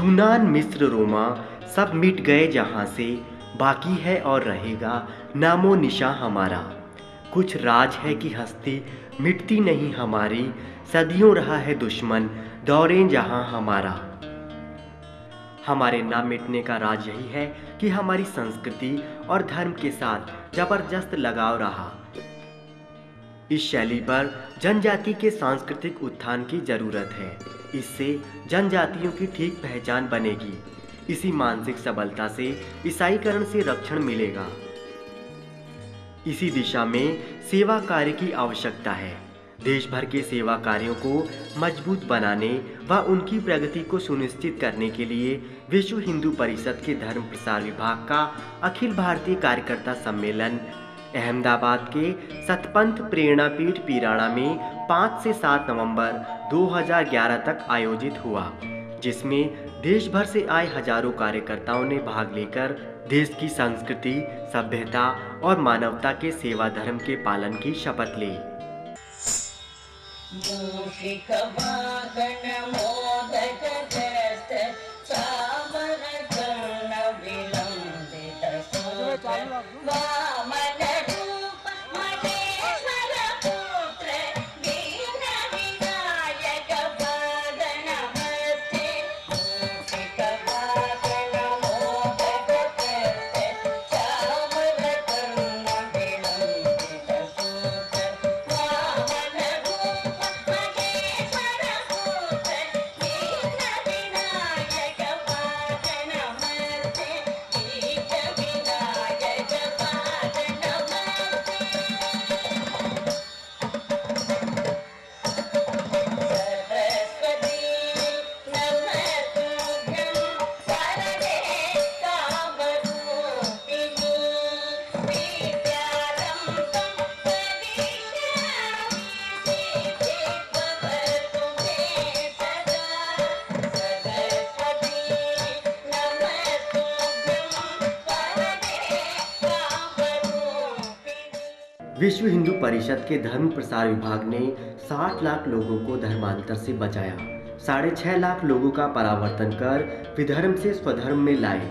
यूनान मिस्र रोमा सब मिट गए जहाँ से, बाकी है और रहेगा नामो निशां हमारा। कुछ राज है कि हस्ती मिटती नहीं हमारी, सदियों रहा है दुश्मन दौरें जहाँ हमारा। हमारे ना मिटने का राज यही है कि हमारी संस्कृति और धर्म के साथ जबरदस्त लगाव रहा। इस शैली पर जनजाति के सांस्कृतिक उत्थान की जरूरत है। इससे जनजातियों की ठीक पहचान बनेगी। इसी मानसिक सबलता से ईसाईकरण से रक्षण मिलेगा। इसी दिशा में सेवा कार्य की आवश्यकता है। देश भर के सेवा कार्यों को मजबूत बनाने व उनकी प्रगति को सुनिश्चित करने के लिए विश्व हिंदू परिषद के धर्म प्रसार विभाग का अखिल भारतीय कार्यकर्ता सम्मेलन अहमदाबाद के सतपंथ प्रेरणापीठ पीराना में 5 से 7 नवंबर 2011 तक आयोजित हुआ, जिसमें देश भर से आए हजारों कार्यकर्ताओं ने भाग लेकर देश की संस्कृति, सभ्यता और मानवता के सेवा धर्म के पालन की शपथ ली। विश्व हिंदू परिषद के धर्म प्रसार विभाग ने 60 लाख लोगों को धर्मांतर से बचाया, 6.5 लाख लोगों का परावर्तन कर विधर्म से स्वधर्म में लाए।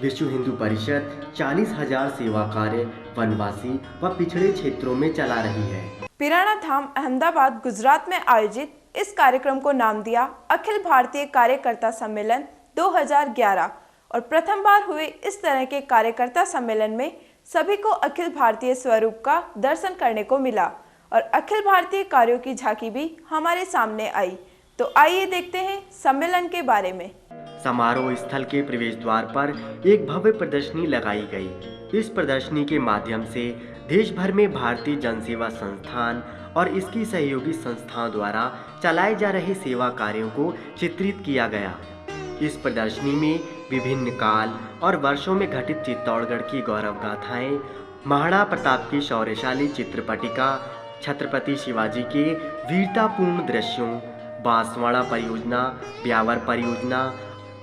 विश्व हिंदू परिषद 40,000 सेवा कार्य वनवासी व पिछड़े क्षेत्रों में चला रही है। पीराना धाम अहमदाबाद गुजरात में आयोजित इस कार्यक्रम को नाम दिया अखिल भारतीय कार्यकर्ता सम्मेलन 2011 और प्रथम बार हुए इस तरह के कार्यकर्ता सम्मेलन में सभी को अखिल भारतीय स्वरूप का दर्शन करने को मिला और अखिल भारतीय कार्यों की झांकी भी हमारे सामने आई। तो आइए देखते हैं सम्मेलन के बारे में। समारोह स्थल के प्रवेश द्वार पर एक भव्य प्रदर्शनी लगाई गई। इस प्रदर्शनी के माध्यम से देश भर में भारतीय जनसेवा संस्थान और इसकी सहयोगी संस्थाओं द्वारा चलाए जा रहे सेवा कार्यों को चित्रित किया गया। इस प्रदर्शनी में विभिन्न काल और वर्षों में घटित चित्तौड़गढ़ की गौरव गाथाएं, महाराणा प्रताप की शौर्यशाली चित्रपटिका, छत्रपति शिवाजी के वीरतापूर्ण दृश्यों, बांसवाड़ा परियोजना, ब्यावर परियोजना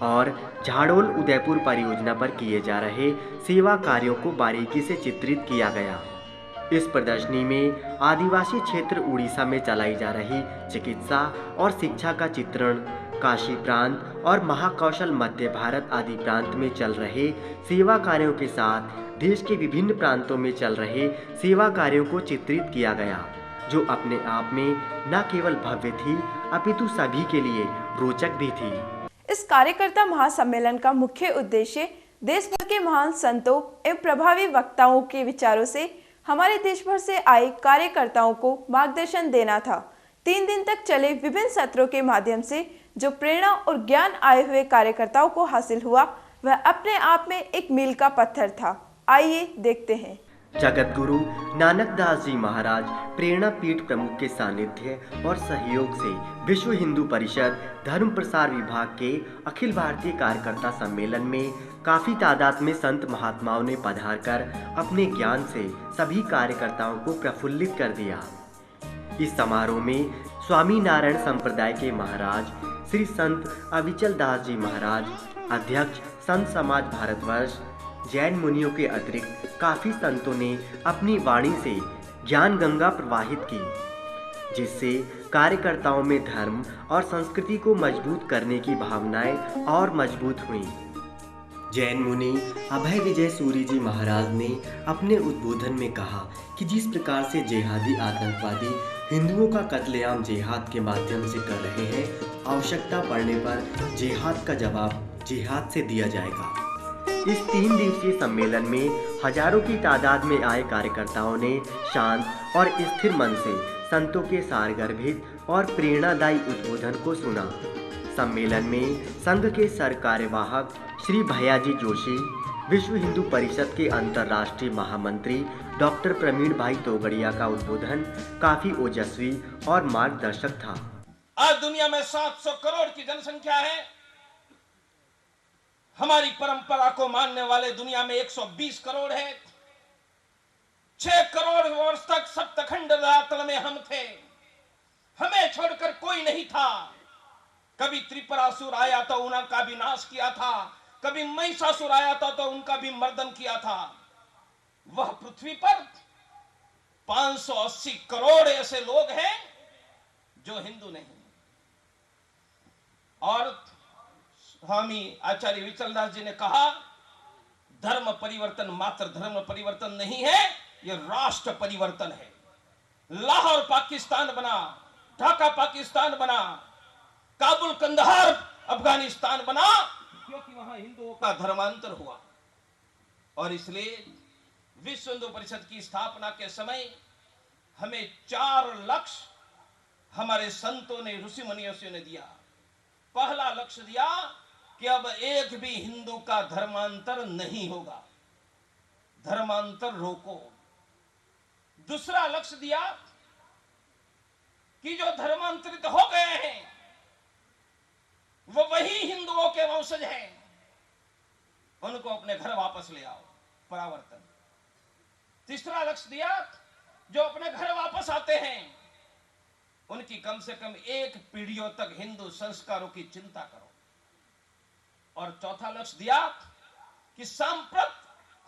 और झाड़ोल उदयपुर परियोजना पर किए जा रहे सेवा कार्यों को बारीकी से चित्रित किया गया। इस प्रदर्शनी में आदिवासी क्षेत्र उड़ीसा में चलाई जा रही चिकित्सा और शिक्षा का चित्रण, काशी प्रांत और महाकौशल मध्य भारत आदि प्रांत में चल रहे सेवा कार्यों के साथ देश के विभिन्न प्रांतों में चल रहे सेवा कार्यों को चित्रित किया गया, जो अपने आप में न केवल भव्य थी अपितु सभी के लिए रोचक भी थी। इस कार्यकर्ता महासम्मेलन का मुख्य उद्देश्य देश भर के महान संतों एवं प्रभावी वक्ताओं के विचारों से हमारे देश भर से आए कार्यकर्ताओं को मार्गदर्शन देना था। 3 दिन तक चले विभिन्न सत्रों के माध्यम से जो प्रेरणा और ज्ञान आए हुए कार्यकर्ताओं को हासिल हुआ, वह अपने आप में एक मील का पत्थर था। आइए देखते हैं। जगत गुरु नानक दास जी महाराज प्रेरणा पीठ प्रमुख के सानिध्य और सहयोग से विश्व हिंदू परिषद धर्म प्रसार विभाग के अखिल भारतीय कार्यकर्ता सम्मेलन में काफी तादाद में संत महात्माओं ने पधारकर अपने ज्ञान से सभी कार्यकर्ताओं को प्रफुल्लित कर दिया। इस समारोह में स्वामी नारायण संप्रदाय के महाराज श्री संत अविचल दास जी महाराज, अध्यक्ष संत समाज भारतवर्ष, जैन मुनियों के अतिरिक्त काफी संतों ने अपनी वाणी से ज्ञान गंगा प्रवाहित की। जिससे कार्यकर्ताओं में धर्म और संस्कृति को मजबूत करने की भावनाएं और मजबूत हुईं। जैन मुनि अभय विजय सूरी जी महाराज ने अपने उद्बोधन में कहा कि जिस प्रकार से जिहादी आतंकवादी हिंदुओं का कत्लेआम जिहाद के माध्यम से कर रहे हैं, आवश्यकता पड़ने पर जिहाद का जवाब जिहाद से दिया जाएगा। इस 3 दिवसीय सम्मेलन में हजारों की तादाद में आए कार्यकर्ताओं ने शांत और स्थिर मन से संतों के सारगर्भित और प्रेरणादायी उद्बोधन को सुना। सम्मेलन में संघ के सर कार्यवाहक श्री भैयाजी जोशी, विश्व हिंदू परिषद के अंतर्राष्ट्रीय महामंत्री डॉक्टर प्रवीण भाई तोगड़िया का उद्बोधन काफी ओजस्वी और मार्गदर्शक था। आज दुनिया में 700 करोड़ की जनसंख्या है। हमारी परंपरा को मानने वाले दुनिया में 120 करोड़ है। 6 करोड़ वर्ष तक सप्तखंड धरातल में हम थे, हमें छोड़कर कोई नहीं था। कभी त्रिपुरासुर आया तो उनका भी नाश किया था, कभी महिषासुर आया था तो उनका भी मर्दन किया था। वह पृथ्वी पर 580 करोड़ ऐसे लोग हैं जो हिंदू नहीं। और स्वामी आचार्य विचलदास जी ने कहा, धर्म परिवर्तन मात्र धर्म परिवर्तन नहीं है, यह राष्ट्र परिवर्तन है। लाहौर पाकिस्तान बना, ढाका पाकिस्तान बना, काबुल कंदहार अफगानिस्तान बना, क्योंकि वहां हिंदुओं का धर्मांतर हुआ। और इसलिए विश्व हिंदू परिषद की स्थापना के समय हमें 4 लक्ष्य हमारे संतों ने, ऋषि मुनियों ने दिया। पहला लक्ष्य दिया कि अब एक भी हिंदू का धर्मांतर नहीं होगा, धर्मांतर रोको। दूसरा लक्ष्य दिया कि जो धर्मांतरित हो गए हैं वो वही हिंदुओं के वंशज हैं, उनको अपने घर वापस ले आओ, परावर्तन। तीसरा लक्ष्य दिया, जो अपने घर वापस आते हैं उनकी कम से कम 1 पीढ़ियों तक हिंदू संस्कारों की चिंता करो। और चौथा लक्ष्य दिया कि सांप्रत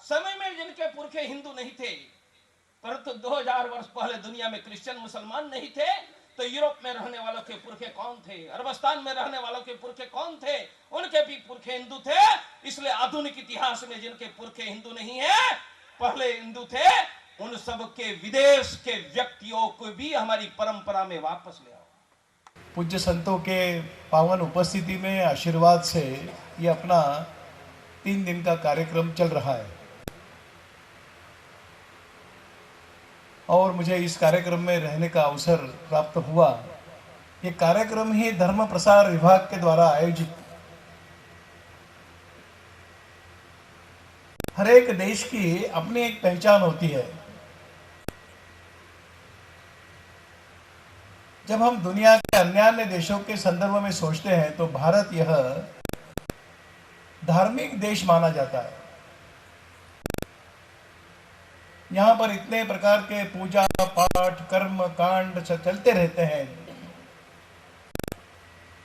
समय में जिनके पुरखे हिंदू नहीं थे, परंतु 2000 वर्ष पहले दुनिया में क्रिश्चियन मुसलमान नहीं थे, तो यूरोप में रहने वालों के पुरखे कौन थे, अरबस्तान में रहने वालों के पुरखे कौन थे, उनके भी पुरखे हिंदू थे। इसलिए आधुनिक इतिहास में जिनके पुरखे हिंदू नहीं है, पहले हिंदू थे, उन सब के विदेश के व्यक्तियों को भी हमारी परंपरा में वापस ले आओ। पूज्य संतों के पावन उपस्थिति में आशीर्वाद से ये अपना 3 दिन का कार्यक्रम चल रहा है और मुझे इस कार्यक्रम में रहने का अवसर प्राप्त हुआ। ये कार्यक्रम ही धर्म प्रसार विभाग के द्वारा आयोजित। हर एक देश की अपनी एक पहचान होती है। जब हम दुनिया के अन्य देशों के संदर्भ में सोचते हैं तो भारत यह धार्मिक देश माना जाता है। यहाँ पर इतने प्रकार के पूजा पाठ कर्म कांड चलते रहते हैं।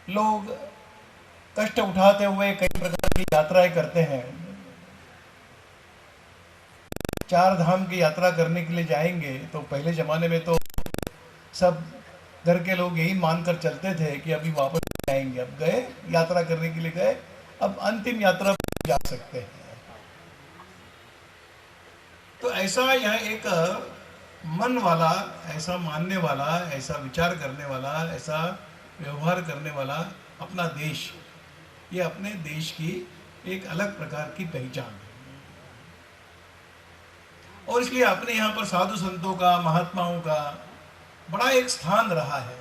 लोग कष्ट उठाते हुए कई प्रकार की यात्राएं करते हैं। 4 धाम की यात्रा करने के लिए जाएंगे तो पहले जमाने में तो सब घर के लोग यही मानकर चलते थे कि अभी वापस आएंगे। अब गए, यात्रा करने के लिए गए, अब अंतिम यात्रा पर जा सकते हैं। तो ऐसा यह एक मन वाला, ऐसा मानने वाला, ऐसा विचार करने वाला, ऐसा व्यवहार करने वाला अपना देश, ये अपने देश की एक अलग प्रकार की पहचान है। और इसलिए अपने यहाँ पर साधु संतों का, महात्माओं का बड़ा एक स्थान रहा है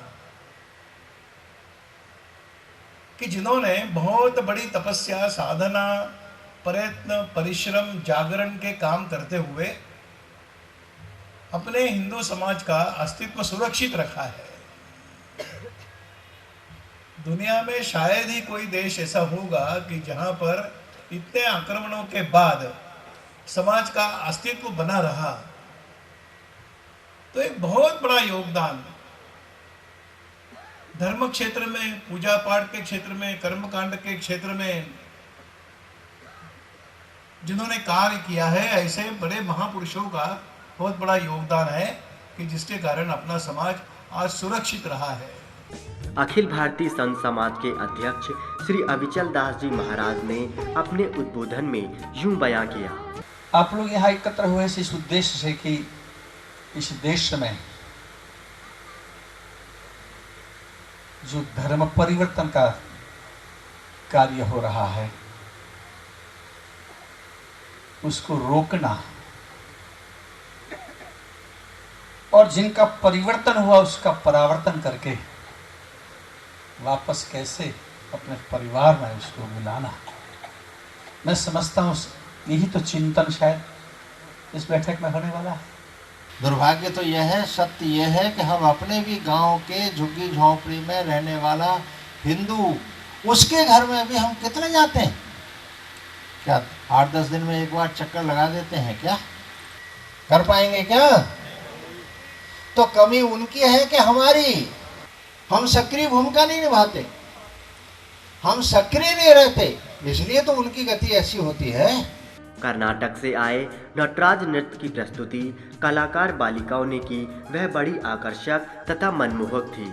कि जिन्होंने बहुत बड़ी तपस्या, साधना, प्रयत्न, परिश्रम, जागरण के काम करते हुए अपने हिंदू समाज का अस्तित्व सुरक्षित रखा है। दुनिया में शायद ही कोई देश ऐसा होगा कि जहां पर इतने आक्रमणों के बाद समाज का अस्तित्व बना रहा। तो एक बहुत बड़ा योगदान धर्म क्षेत्र में, पूजा पाठ के क्षेत्र में, कर्मकांड के क्षेत्र में जिन्होंने कार्य किया है, ऐसे बड़े महापुरुषों का बहुत बड़ा योगदान है कि जिसके कारण अपना समाज आज सुरक्षित रहा है। अखिल भारतीय संत समाज के अध्यक्ष श्री अविचल दास जी महाराज ने अपने उद्बोधन में यूं बयां किया। आप लोग यहाँ एकत्र हुए इस उद्देश्य से कि इस देश में जो धर्म परिवर्तन का कार्य हो रहा है उसको रोकना और जिनका परिवर्तन हुआ उसका परावर्तन करके वापस कैसे अपने परिवार में उसको मिलाना। मैं समझता हूँ यही तो चिंतन शायद इस बैठक में होने वाला है। दुर्भाग्य तो यह है, सत्य यह है कि हम अपने भी गांव के झुग्गी झोंपड़ी में रहने वाला हिंदू उसके घर में भी हम कितने जाते हैं? क्या 8-10 दिन में एक बार चक्कर लगा देते हैं? क्या कर पाएंगे क्या? तो कमी उनकी है कि हमारी? हम सक्रिय भूमिका नहीं निभाते, हम सक्रिय नहीं रहते, इसलिए तो उनकी गति ऐसी होती है। कर्नाटक से आए नटराज नृत्य की प्रस्तुति कलाकार बालिकाओं ने की, वह बड़ी आकर्षक तथा मनमोहक थी।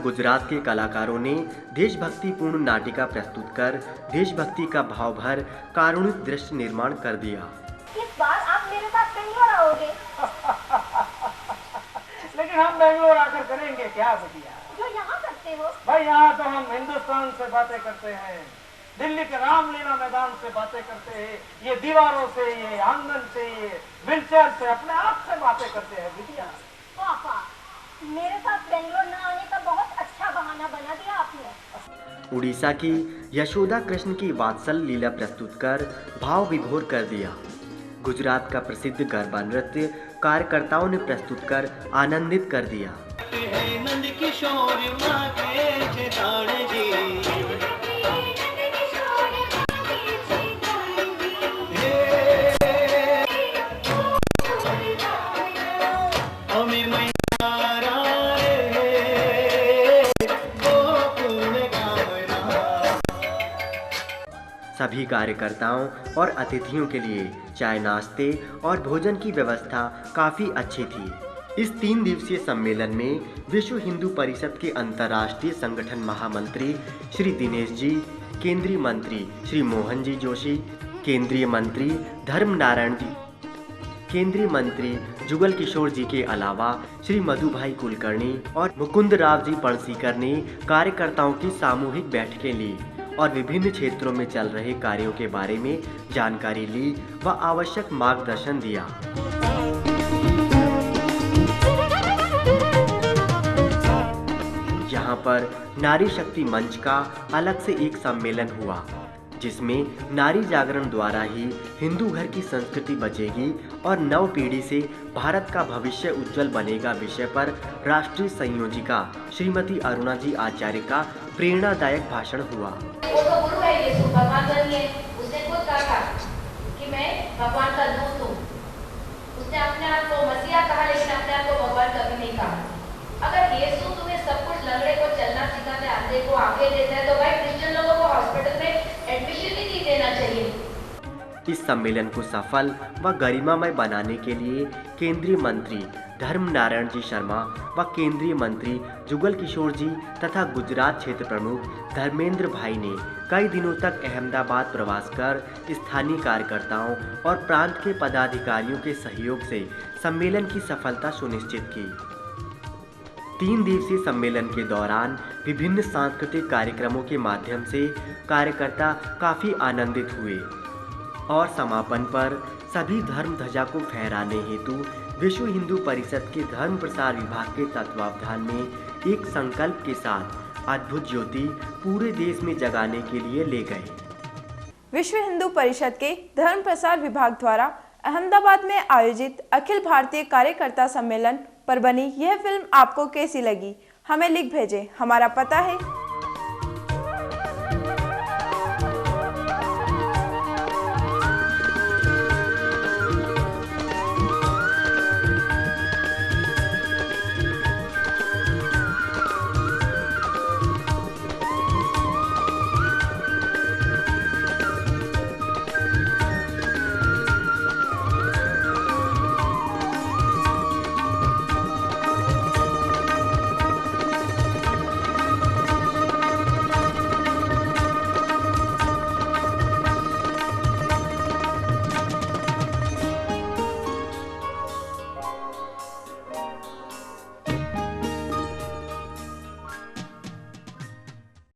गुजरात के कलाकारों ने देशभक्तिपूर्ण नाटिका प्रस्तुत कर देशभक्ति का भाव भर कारुणिक दृश्य निर्माण कर दिया। इस बार आप मेरे साथ बेंगलोर आओगे। लेकिन हम बेंगलोर आकर करेंगे क्या बिटिया? जो यहाँ करते हो। भाई यहाँ तो हम हिंदुस्तान से बातें करते हैं, दिल्ली के रामलीला मैदान से बातें करते हैं, ये दीवारों से, ये आंगन से, ये व्हीलचेयर से, अपने आप से बातें करते हैं बिटिया। पापा, मेरे साथ बेंगलोर न आने का बहुत अच्छा बहाना बना दिया आपने। उड़ीसा की यशोदा कृष्ण की वात्सल लीला प्रस्तुत कर भाव विभोर कर दिया। गुजरात का प्रसिद्ध गरबा नृत्य कार्यकर्ताओं ने प्रस्तुत कर आनंदित कर दिया। सभी कार्यकर्ताओं और अतिथियों के लिए चाय नाश्ते और भोजन की व्यवस्था काफ़ी अच्छी थी। इस 3 दिवसीय सम्मेलन में विश्व हिंदू परिषद के अंतर्राष्ट्रीय संगठन महामंत्री श्री दिनेश जी, केंद्रीय मंत्री श्री मोहन जी जोशी, केंद्रीय मंत्री धर्म नारायण जी, केंद्रीय मंत्री जुगल किशोर जी के अलावा श्री मधु भाई कुलकर्णी और मुकुंद राव जी पणसीकर ने कार्यकर्ताओं की सामूहिक बैठकें ली और विभिन्न क्षेत्रों में चल रहे कार्यों के बारे में जानकारी ली व आवश्यक मार्गदर्शन दिया। यहाँ पर नारी शक्ति मंच का अलग से एक सम्मेलन हुआ, जिसमें नारी जागरण द्वारा ही हिंदू घर की संस्कृति बचेगी और नव पीढ़ी से भारत का भविष्य उज्जवल बनेगा विषय पर राष्ट्रीय संयोजिका श्रीमती अरुणा जी आचार्य का प्रेरणादायक भाषण हुआ। वो तो गुरु है यीशु, भगवान का नहीं है। उसने खुद कहा था कि मैं भगवान का दूत हूँ। उसने अपने आप को मसीहा कहा, लेकिन अपने आप को भगवान कभी नहीं कहा। अगर यीशु तुम्हें सब कुछ लंगड़े को चलना सिखाता है, अंधे को आंखें देता है, तो भाई क्रिश्चियन लोगों को हॉस्पिटल में एडमिशन ही नहीं देना चाहिए। इस सम्मेलन को सफल व गरिमामय बनाने के लिए केंद्रीय मंत्री धर्म नारायण जी शर्मा व केंद्रीय मंत्री जुगल किशोर जी तथा गुजरात क्षेत्र प्रमुख धर्मेंद्र भाई ने कई दिनों तक अहमदाबाद प्रवास कर स्थानीय कार्यकर्ताओं और प्रांत के पदाधिकारियों के सहयोग से सम्मेलन की सफलता सुनिश्चित की। 3 दिवसीय सम्मेलन के दौरान विभिन्न सांस्कृतिक कार्यक्रमों के माध्यम से कार्यकर्ता काफ़ी आनंदित हुए और समापन पर सभी धर्म ध्वजा को फहराने हेतु विश्व हिंदू परिषद के धर्म प्रसार विभाग के तत्वावधान में एक संकल्प के साथ अद्भुत ज्योति पूरे देश में जगाने के लिए ले गए। विश्व हिंदू परिषद के धर्म प्रसार विभाग द्वारा अहमदाबाद में आयोजित अखिल भारतीय कार्यकर्ता सम्मेलन पर बनी यह फिल्म आपको कैसी लगी, हमें लिख भेजें। हमारा पता है